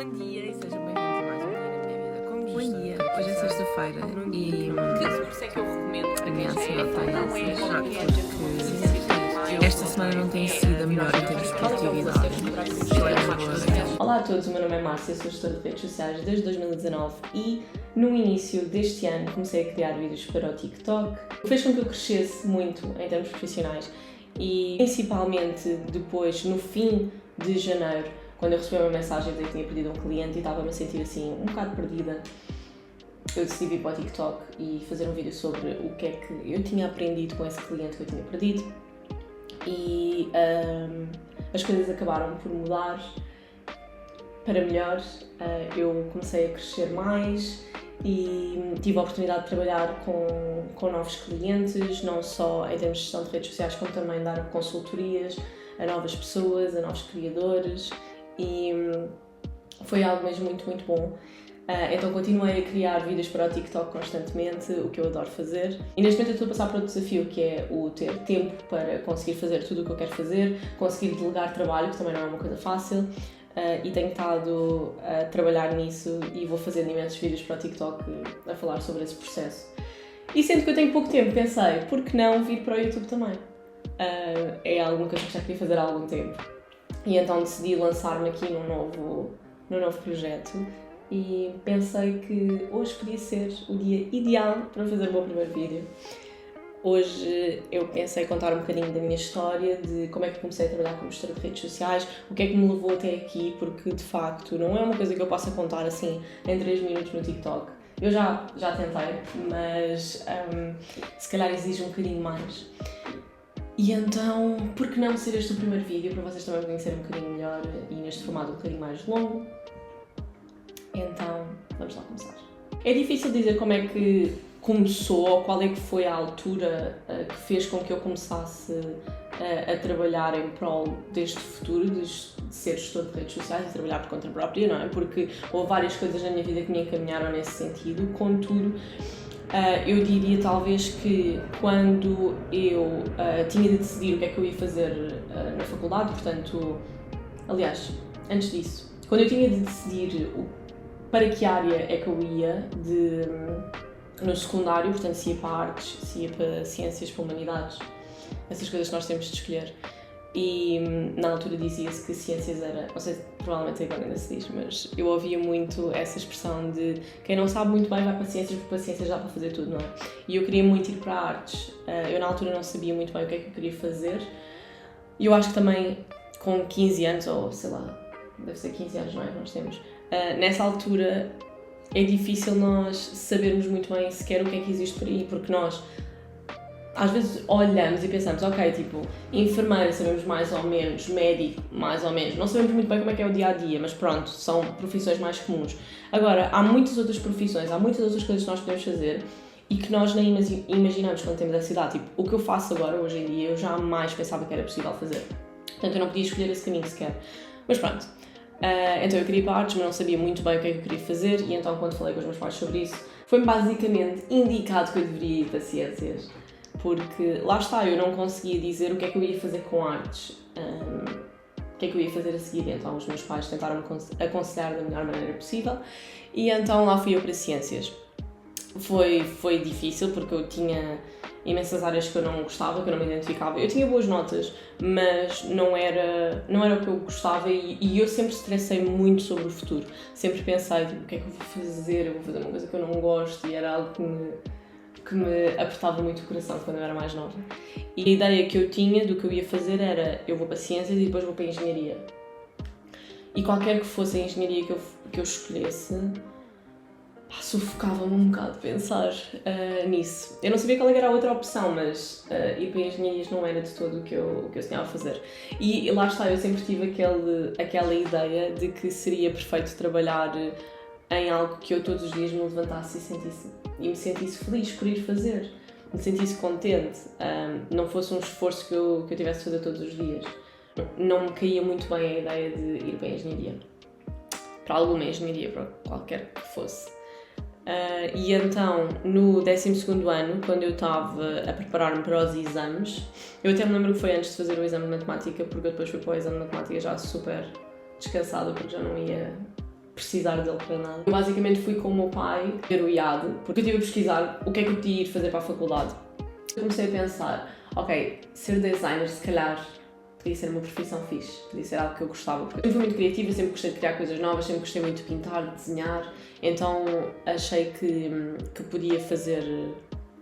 Bom dia e sejam bem-vindos a mais um dia na minha vida. Como Bom gestora dia, de hoje é redes sexta-feira sociais, e por isso é que eu recomendo para a minha quem já é ansiedade fã, está não é imensa, qualquer gente que precisa. esta semana não tem sido a melhor em termos de produtividade. Olá a todos, o meu nome é Márcia, sou gestora de redes sociais desde 2019 e no início deste ano comecei a criar vídeos para o TikTok. Fez com que eu crescesse muito em termos profissionais e principalmente depois, no fim de janeiro, quando eu recebi uma mensagem de que tinha perdido um cliente e estava-me a sentir assim um bocado perdida, eu decidi vir para o TikTok e fazer um vídeo sobre o que é que eu tinha aprendido com esse cliente que eu tinha perdido e as coisas acabaram por mudar para melhor. Eu comecei a crescer mais e tive a oportunidade de trabalhar com novos clientes, não só em termos de gestão de redes sociais, como também dar consultorias a novas pessoas, a novos criadores e foi algo mesmo muito, muito bom. Então continuei a criar vídeos para o TikTok constantemente, o que eu adoro fazer. E neste momento eu estou a passar por outro desafio, que é o ter tempo para conseguir fazer tudo o que eu quero fazer, conseguir delegar trabalho, que também não é uma coisa fácil. E tenho estado a trabalhar nisso e vou fazendo imensos vídeos para o TikTok a falar sobre esse processo. E sendo que eu tenho pouco tempo, pensei, por que não vir para o YouTube também? É alguma coisa que já queria fazer há algum tempo. E então decidi lançar-me aqui num novo projeto e pensei que hoje podia ser o dia ideal para fazer o meu primeiro vídeo. Hoje eu pensei contar um bocadinho da minha história, de como é que comecei a trabalhar como gestora de redes sociais, o que é que me levou até aqui, porque de facto não é uma coisa que eu possa contar assim em 3 minutos no TikTok. Eu já tentei, mas se calhar exige um bocadinho mais. E então, por que não ser este o primeiro vídeo, para vocês também me conhecerem um bocadinho melhor e neste formato um bocadinho mais longo? Então, vamos lá começar. É difícil dizer como é que começou ou qual é que foi a altura que fez com que eu começasse a trabalhar em prol deste futuro, de ser gestor de redes sociais e trabalhar por conta própria, não é? Porque houve várias coisas na minha vida que me encaminharam nesse sentido, contudo, eu diria talvez que quando eu tinha de decidir o que é que eu ia fazer na faculdade, portanto, aliás, antes disso, quando eu tinha de decidir para que área é que eu ia no secundário, portanto, se ia para artes, se ia para ciências, para humanidades, essas coisas que nós temos de escolher. E na altura dizia-se que ciências era, não sei, provavelmente agora ainda se diz, mas eu ouvia muito essa expressão de quem não sabe muito bem vai para ciências, porque para ciências dá para fazer tudo, não é? E eu queria muito ir para artes. Eu na altura não sabia muito bem o que é que eu queria fazer. E eu acho que também com 15 anos, ou sei lá, deve ser 15 anos, não é? Nós temos. Nessa altura é difícil nós sabermos muito bem sequer o que é que existe por aí, porque nós às vezes olhamos e pensamos, ok, tipo, enfermeira sabemos mais ou menos, médico mais ou menos, não sabemos muito bem como é que é o dia-a-dia, mas pronto, são profissões mais comuns. Agora, há muitas outras profissões, há muitas outras coisas que nós podemos fazer e que nós nem imaginamos quando temos essa idade. Tipo, o que eu faço agora, hoje em dia, eu jamais pensava que era possível fazer. Portanto, eu não podia escolher esse caminho sequer. Mas pronto. Então eu queria ir para artes, mas não sabia muito bem o que é que eu queria fazer e então quando falei com os meus pais sobre isso, foi-me basicamente indicado que eu deveria ir para ciências. Porque lá está, eu não conseguia dizer o que é que eu ia fazer com artes, o que é que eu ia fazer a seguir. Então os meus pais tentaram-me aconselhar da melhor maneira possível e então lá fui eu para ciências. Foi difícil porque eu tinha imensas áreas que eu não gostava, que eu não me identificava. Eu tinha boas notas, mas não era o que eu gostava e eu sempre estressei muito sobre o futuro. Sempre pensei, tipo, o que é que eu vou fazer? Eu vou fazer uma coisa que eu não gosto e era algo que me apertava muito o coração quando eu era mais nova. E a ideia que eu tinha do que eu ia fazer era, eu vou para ciências e depois vou para engenharia. E qualquer que fosse a engenharia que eu escolhesse, sufocava-me um bocado pensar nisso. Eu não sabia qual era a outra opção, mas ir para engenharias não era de todo o que eu sonhava fazer. E lá está, eu sempre tive aquela ideia de que seria perfeito trabalhar em algo que eu todos os dias me levantasse e me sentisse feliz por ir fazer, me sentisse contente, não fosse um esforço que eu tivesse de fazer todos os dias. Não me caía muito bem a ideia de ir para a engenharia, para alguma engenharia, para qualquer que fosse. E então, no 12º ano, quando eu estava a preparar-me para os exames, eu até me lembro que foi antes de fazer o exame de matemática, porque eu depois fui para o exame de matemática já super descansada, porque já não ia precisar dele para nada. Eu basicamente fui com o meu pai ver o IAD, porque eu estive a pesquisar o que é que eu podia ir fazer para a faculdade. Eu comecei a pensar, ok, ser designer se calhar podia ser uma profissão fixe, podia ser algo que eu gostava, porque eu fui muito criativa, sempre gostei de criar coisas novas, sempre gostei muito de pintar, de desenhar, então achei que podia fazer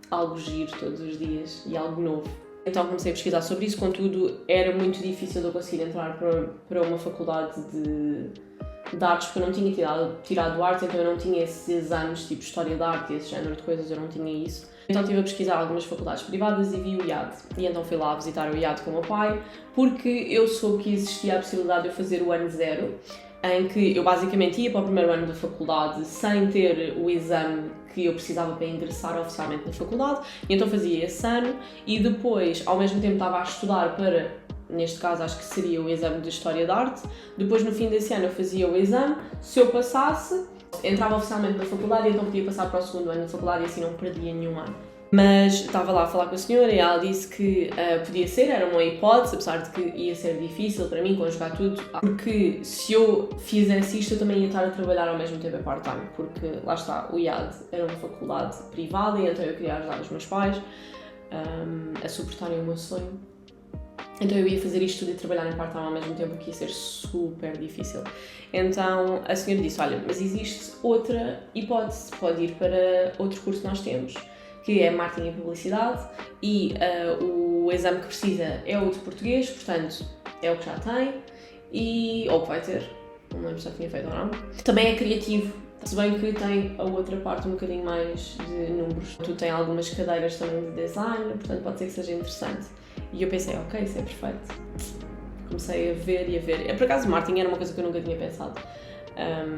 algo giro todos os dias e algo novo. Então comecei a pesquisar sobre isso, contudo era muito difícil de eu conseguir entrar para uma faculdade de artes, porque eu não tinha tirado arte, então eu não tinha esses exames tipo História da Arte e esse género de coisas, eu não tinha isso. Então estive a pesquisar algumas faculdades privadas e vi o IAD. E então fui lá visitar o IAD com o meu pai, porque eu soube que existia a possibilidade de eu fazer o ano zero, em que eu basicamente ia para o primeiro ano da faculdade sem ter o exame que eu precisava para ingressar oficialmente na faculdade, e então fazia esse ano e depois, ao mesmo tempo, estava a estudar para, neste caso acho que seria o exame de História da Arte. Depois no fim desse ano eu fazia o exame, se eu passasse, entrava oficialmente na faculdade e então podia passar para o segundo ano da faculdade e assim não perdia nenhum ano. Mas estava lá a falar com a senhora e ela disse que podia ser, era uma hipótese, apesar de que ia ser difícil para mim conjugar tudo, porque se eu fizesse isto eu também ia estar a trabalhar ao mesmo tempo a part-time, porque lá está, o IAD era uma faculdade privada e então eu queria ajudar os meus pais a suportarem o meu sonho. Então eu ia fazer isto tudo e trabalhar em part-time ao mesmo tempo, que ia ser super difícil. Então a senhora disse, olha, mas existe outra hipótese, pode ir para outro curso que nós temos, que é Marketing e Publicidade, e o exame que precisa é o de português, portanto é o que já tem, ou que vai ter, não lembro se já tinha feito ou não. Também é criativo, se bem que tem a outra parte um bocadinho mais de números. Tu tem algumas cadeiras também de design, portanto pode ser que seja interessante. E eu pensei, ok, isso é perfeito. Comecei a ver e a ver. Por acaso, marketing era uma coisa que eu nunca tinha pensado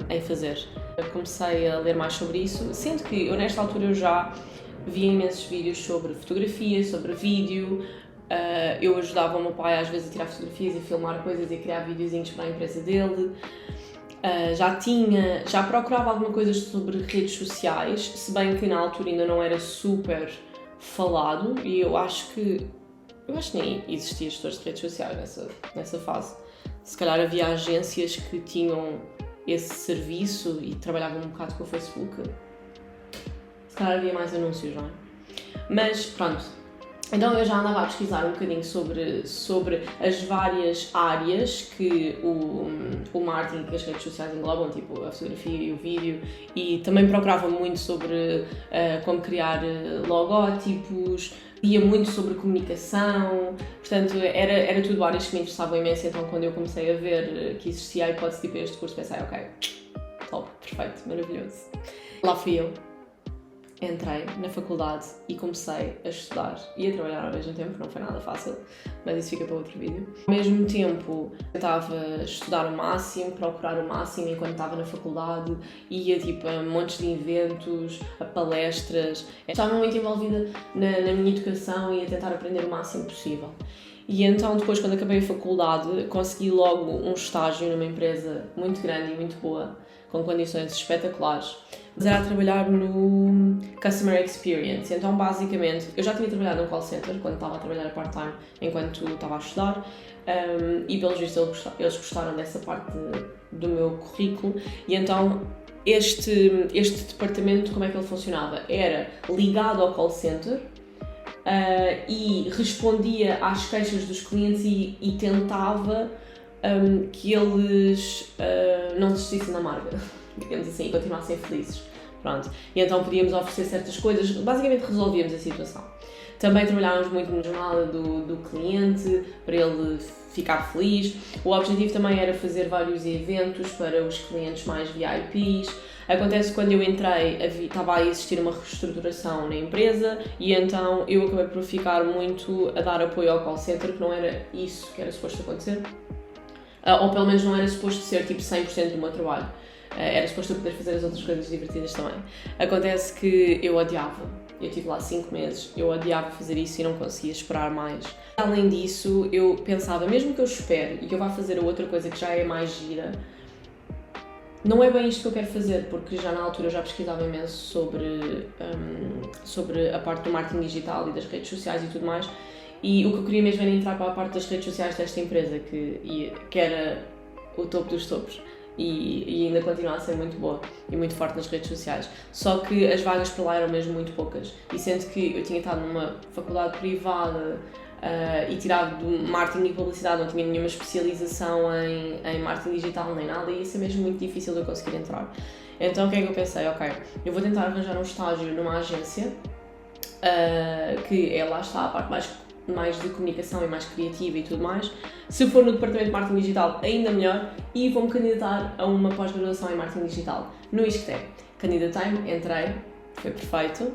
em fazer. Eu comecei a ler mais sobre isso, sendo que eu nesta altura eu já via imensos vídeos sobre fotografia, sobre vídeo. Eu ajudava o meu pai às vezes a tirar fotografias e filmar coisas e a criar videozinhos para a empresa dele. Já procurava alguma coisa sobre redes sociais, se bem que na altura ainda não era super falado e eu acho que nem existia gestores de redes sociais nessa fase. Se calhar havia agências que tinham esse serviço e trabalhavam um bocado com o Facebook. Se calhar havia mais anúncios, não é? Mas pronto, então eu já andava a pesquisar um bocadinho sobre as várias áreas que o marketing e as redes sociais englobam, tipo a fotografia e o vídeo, e também procurava muito sobre como criar logótipos, ia muito sobre comunicação, portanto era tudo áreas que me interessavam imenso. Então quando eu comecei a ver que existia a hipótese de ir para este curso, pensei, ok, top, perfeito, maravilhoso. Lá fui eu. Entrei na faculdade e comecei a estudar e a trabalhar ao mesmo tempo, não foi nada fácil, mas isso fica para outro vídeo. Ao mesmo tempo, tentava estudar o máximo, procurar o máximo enquanto estava na faculdade, ia tipo a montes de eventos, a palestras, estava muito envolvida na minha educação e a tentar aprender o máximo possível. E então depois, quando acabei a faculdade, consegui logo um estágio numa empresa muito grande e muito boa, com condições espetaculares. Mas era a trabalhar no Customer Experience. Então, basicamente, eu já tinha trabalhado num call center quando estava a trabalhar a part-time, enquanto estava a estudar, e pelos vistos eles gostaram dessa parte do meu currículo. E então, este departamento, como é que ele funcionava? Era ligado ao call center e respondia às queixas dos clientes e tentava que eles não desistissem da marca, digamos assim, e continuassem felizes. Pronto. E então podíamos oferecer certas coisas, basicamente resolvíamos a situação. Também trabalhávamos muito na jornada do cliente, para ele ficar feliz. O objetivo também era fazer vários eventos para os clientes mais VIPs. Acontece que quando eu entrei, estava a existir uma reestruturação na empresa e então eu acabei por ficar muito a dar apoio ao call center, que não era isso que era suposto acontecer. Ou pelo menos não era suposto ser tipo 100% do meu trabalho. Era suposto eu poder fazer as outras coisas divertidas também. Acontece que eu odiava. Eu estive lá 5 meses, eu odiava fazer isso e não conseguia esperar mais. Além disso, eu pensava, mesmo que eu espere e que eu vá fazer a outra coisa que já é mais gira, não é bem isto que eu quero fazer, porque já na altura eu já pesquisava imenso sobre a parte do marketing digital e das redes sociais e tudo mais, e o que eu queria mesmo era entrar para a parte das redes sociais desta empresa, que era o topo dos topos. e ainda continua a ser muito boa e muito forte nas redes sociais. Só que as vagas para lá eram mesmo muito poucas. E sendo que eu tinha estado numa faculdade privada e tirado de marketing e publicidade, não tinha nenhuma especialização em marketing digital nem nada, e ia ser mesmo muito difícil de eu conseguir entrar. Então o que é que eu pensei? Ok, eu vou tentar arranjar um estágio numa agência que lá está a parte mais de comunicação e mais criativa e tudo mais. Se for no departamento de marketing digital, ainda melhor, e vou-me candidatar a uma pós-graduação em marketing digital no ISCTE. Candidatei-me, entrei, foi perfeito.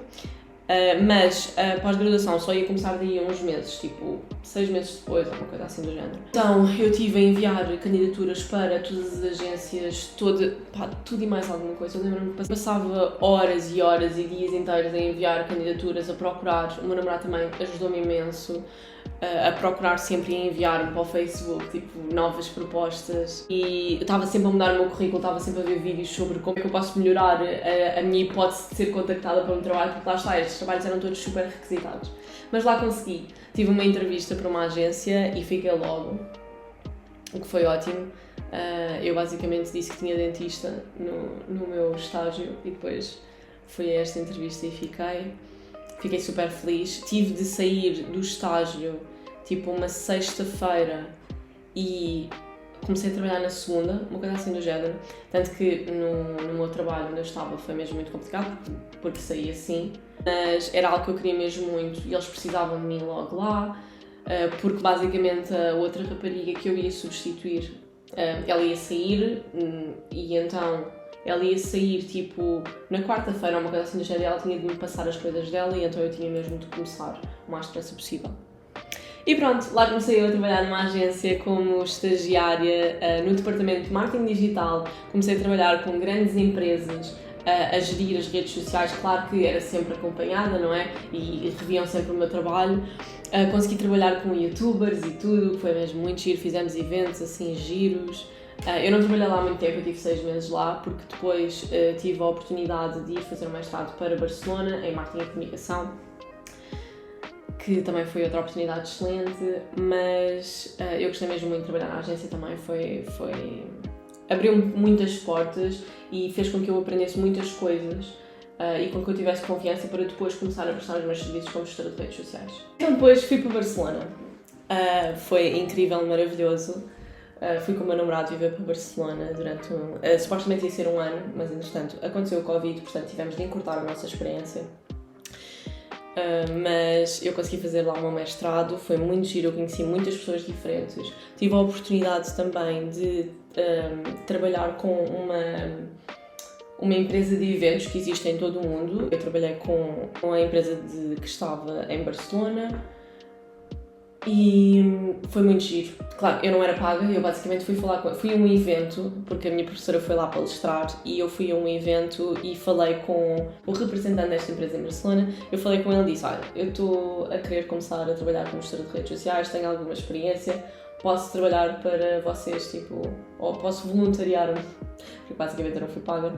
Mas a pós-graduação só ia começar daí a uns meses, tipo 6 meses depois, ou uma coisa assim do género. Então eu tive a enviar candidaturas para todas as agências, tudo e mais alguma coisa. Eu lembro-me que passava horas e horas e dias inteiros a enviar candidaturas, a procurar. O meu namorado também ajudou-me imenso a procurar sempre e a enviar-me para o Facebook, tipo, novas propostas. E eu estava sempre a mudar o meu currículo, estava sempre a ver vídeos sobre como é que eu posso melhorar a minha hipótese de ser contactada para um trabalho, porque lá está, estes trabalhos eram todos super requisitados. Mas lá consegui. Tive uma entrevista para uma agência e fiquei logo, o que foi ótimo. Eu basicamente disse que tinha dentista no meu estágio e depois fui a esta entrevista e fiquei super feliz. Tive de sair do estágio tipo uma sexta-feira e comecei a trabalhar na segunda, uma coisa assim do género. Tanto que no meu trabalho onde eu estava foi mesmo muito complicado, porque saí assim. Mas era algo que eu queria mesmo muito e eles precisavam de mim logo lá, porque basicamente a outra rapariga que eu ia substituir, ela ia sair e então ela ia sair tipo na quarta-feira ou uma coisa assim do género, e ela tinha de me passar as coisas dela e então eu tinha mesmo de começar o mais depressa possível. E pronto, lá comecei eu a trabalhar numa agência como estagiária no departamento de marketing digital. Comecei a trabalhar com grandes empresas, a gerir as redes sociais, claro que era sempre acompanhada, não é? E reviam sempre o meu trabalho. Consegui trabalhar com youtubers e tudo, que foi mesmo muito giro, fizemos eventos assim, giros. Eu não trabalhei lá há muito tempo, eu tive 6 meses lá, porque depois tive a oportunidade de ir fazer um mestrado para Barcelona, em marketing e comunicação, que também foi outra oportunidade excelente, mas eu gostei mesmo muito de trabalhar na agência também, abriu-me muitas portas e fez com que eu aprendesse muitas coisas e com que eu tivesse confiança para depois começar a prestar os meus serviços como gestora de redes sociais. Então depois fui para Barcelona, foi incrível, maravilhoso. Fui com o meu namorado viver para Barcelona durante supostamente ia ser um ano, mas entretanto aconteceu o Covid, portanto tivemos de encurtar a nossa experiência. Mas eu consegui fazer lá o meu mestrado, foi muito giro, eu conheci muitas pessoas diferentes. Tive a oportunidade também de trabalhar com uma empresa de eventos que existe em todo o mundo. Eu trabalhei com a empresa que estava em Barcelona e foi muito giro. Claro, eu não era paga, eu basicamente fui a um evento, porque a minha professora foi lá palestrar e eu fui a um evento e falei com o representante desta empresa em Barcelona. Eu falei com ele e disse, olha, eu estou a querer começar a trabalhar como gestora de redes sociais, tenho alguma experiência, posso trabalhar para vocês, tipo, ou posso voluntariar-me, porque basicamente eu não fui paga.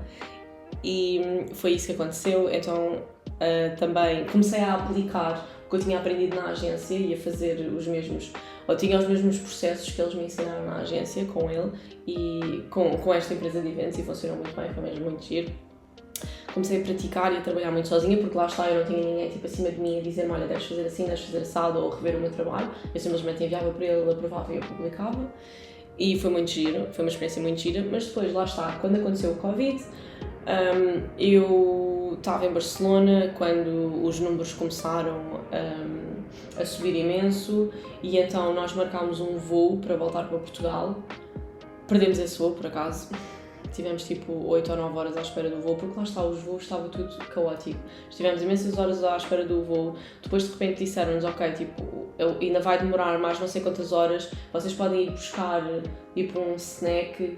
E foi isso que aconteceu, então também comecei a aplicar o que eu tinha aprendido na agência e a fazer tinha os mesmos processos que eles me ensinaram na agência com ele e com esta empresa de eventos, e funcionou muito bem, foi mesmo muito giro. Comecei a praticar e a trabalhar muito sozinha, porque lá está, eu não tinha ninguém tipo acima de mim a dizer-me, olha, deves fazer assim, deves fazer assado, ou rever o meu trabalho. Eu simplesmente enviava para ele, ele aprovava e eu publicava. E foi muito giro, foi uma experiência muito gira, mas depois, lá está, quando aconteceu o Covid, eu estava em Barcelona quando os números começaram a subir imenso e então nós marcámos um voo para voltar para Portugal. Perdemos esse voo, por acaso. Tivemos tipo 8 ou 9 horas à espera do voo, porque lá está, os voos estava tudo caótico. Estivemos imensas horas à espera do voo, depois de repente disseram-nos, ok, tipo, ainda vai demorar mais não sei quantas horas, vocês podem ir buscar tipo um snack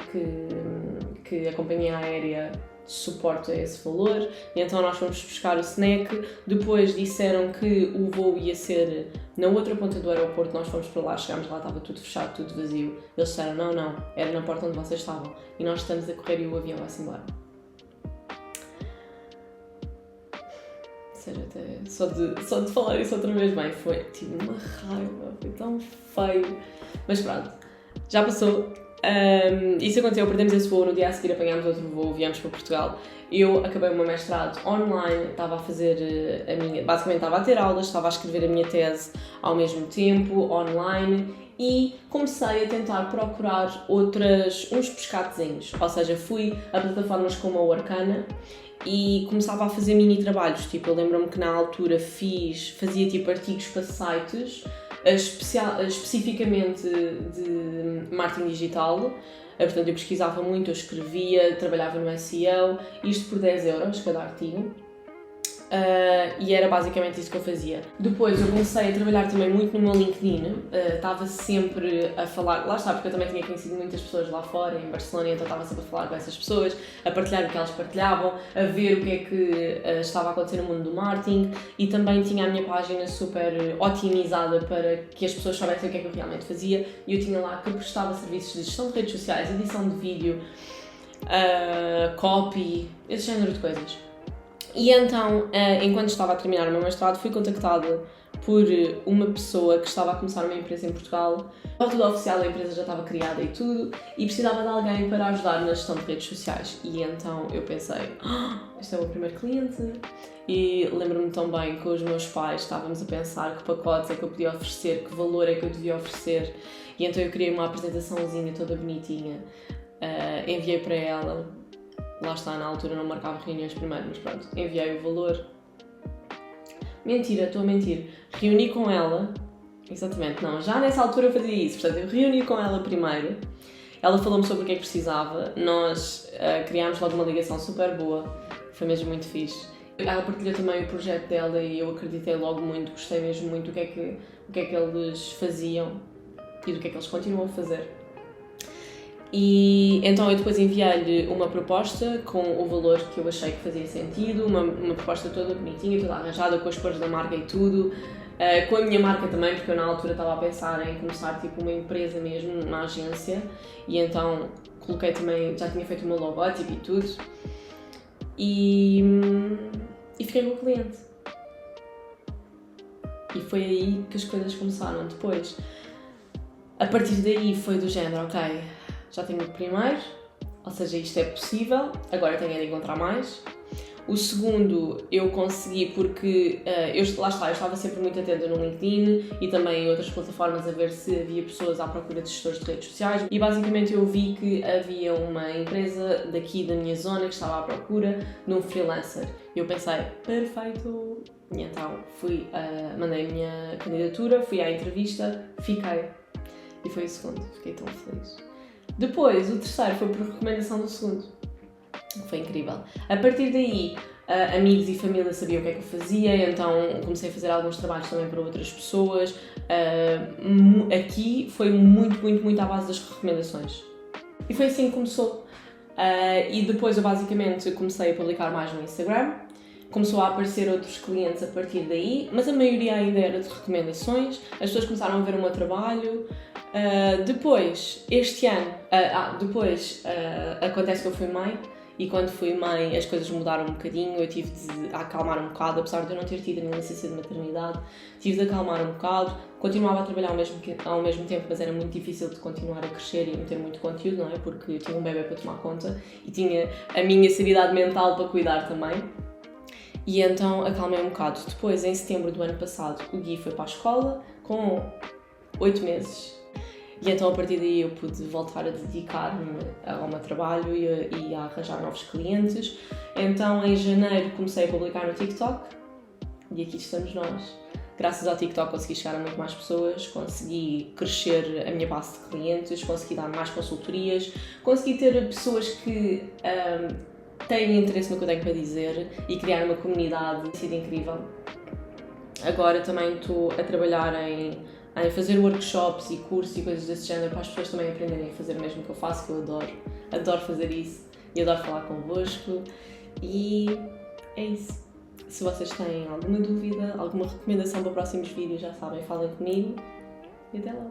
que a companhia aérea suporta esse valor, e então nós fomos buscar o snack. Depois disseram que o voo ia ser na outra ponta do aeroporto, nós fomos para lá, chegámos lá, estava tudo fechado, tudo vazio. Eles disseram, não, era na porta onde vocês estavam, e nós estamos a correr e o avião vai-se embora. Sério, até só de falar isso outra vez, bem, tive uma raiva, foi tão feio. Mas pronto, já passou. Isso aconteceu, perdemos esse voo, no dia a seguir apanhámos outro voo, viemos para Portugal. Eu acabei o meu mestrado online, estava a fazer basicamente estava a ter aulas, estava a escrever a minha tese ao mesmo tempo, online, e comecei a tentar procurar uns pescadozinhos, ou seja, fui a plataformas como a Workana e começava a fazer mini trabalhos, tipo, eu lembro-me que na altura fazia tipo artigos para sites, especificamente de marketing digital. Portanto, eu pesquisava muito, eu escrevia, trabalhava no SEO, isto por 10€ cada artigo. E era basicamente isso que eu fazia. Depois eu comecei a trabalhar também muito no meu LinkedIn, estava sempre a falar, lá está, porque eu também tinha conhecido muitas pessoas lá fora, em Barcelona, então estava sempre a falar com essas pessoas, a partilhar o que elas partilhavam, a ver o que é que estava a acontecer no mundo do marketing, e também tinha a minha página super otimizada para que as pessoas soubessem o que é que eu realmente fazia, e eu tinha lá que eu prestava serviços de gestão de redes sociais, edição de vídeo, copy, esse género de coisas. E então, enquanto estava a terminar o meu mestrado, fui contactada por uma pessoa que estava a começar uma empresa em Portugal. Estava tudo oficial, a empresa já estava criada e tudo, e precisava de alguém para ajudar na gestão de redes sociais. E então eu pensei, este é o meu primeiro cliente. E lembro-me tão bem que com os meus pais estávamos a pensar que pacotes é que eu podia oferecer, que valor é que eu devia oferecer. E então eu criei uma apresentaçãozinha toda bonitinha, enviei para ela. Lá está, na altura não marcava reuniões primeiro, mas pronto, enviei o valor. Mentira, estou a mentir. Reuni com ela, exatamente, não, já nessa altura eu fazia isso, portanto eu reuni com ela primeiro, ela falou-me sobre o que é que precisava, nós criámos logo uma ligação super boa, foi mesmo muito fixe. Ela partilhou também o projeto dela e eu acreditei logo muito, gostei mesmo muito do que é que eles faziam e do que é que eles continuam a fazer. E então eu depois enviei-lhe uma proposta com o valor que eu achei que fazia sentido, uma proposta toda bonitinha, toda arranjada, com as cores da marca e tudo, com a minha marca também, porque eu na altura estava a pensar em começar tipo uma empresa mesmo, uma agência, e então coloquei também, já tinha feito o meu logótipo e tudo, e fiquei com o cliente. E foi aí que as coisas começaram depois. A partir daí foi do género, ok, já tenho o primeiro, ou seja, isto é possível, agora tenho de encontrar mais. O segundo eu consegui porque, lá está, eu estava sempre muito atenta no LinkedIn e também em outras plataformas a ver se havia pessoas à procura de gestores de redes sociais, e basicamente eu vi que havia uma empresa daqui da minha zona que estava à procura de um freelancer. E eu pensei, perfeito! E então mandei a minha candidatura, fui à entrevista, fiquei. E foi o segundo, fiquei tão feliz. Depois, o terceiro foi por recomendação do segundo. Foi incrível. A partir daí, amigos e família sabiam o que é que eu fazia, então comecei a fazer alguns trabalhos também para outras pessoas. Aqui foi muito à base das recomendações. E foi assim que começou. E depois eu basicamente comecei a publicar mais no Instagram. Começou a aparecer outros clientes a partir daí, mas a maioria ainda era de recomendações. As pessoas começaram a ver o meu trabalho. Depois, este ano, acontece que eu fui mãe, e quando fui mãe as coisas mudaram um bocadinho, eu tive de acalmar um bocado, apesar de eu não ter tido a minha licença de maternidade, tive de acalmar um bocado, continuava a trabalhar ao mesmo tempo, mas era muito difícil de continuar a crescer e meter muito conteúdo, não é? Porque eu tinha um bebê para tomar conta e tinha a minha sanidade mental para cuidar também. E então acalmei um bocado. Depois, em setembro do ano passado, o Gui foi para a escola com 8 meses. E então a partir daí eu pude voltar a dedicar-me ao meu trabalho e a arranjar novos clientes. Então em janeiro comecei a publicar no TikTok e aqui estamos nós. Graças ao TikTok consegui chegar a muito mais pessoas, consegui crescer a minha base de clientes, consegui dar mais consultorias, consegui ter pessoas que têm interesse no que eu tenho para dizer e criar uma comunidade. Tem sido incrível. Agora também estou a trabalhar em fazer workshops e cursos e coisas desse género para as pessoas também aprenderem a fazer o mesmo que eu faço, que eu adoro fazer isso e adoro falar convosco, e é isso. Se vocês têm alguma dúvida, alguma recomendação para próximos vídeos, já sabem, falem comigo e até lá.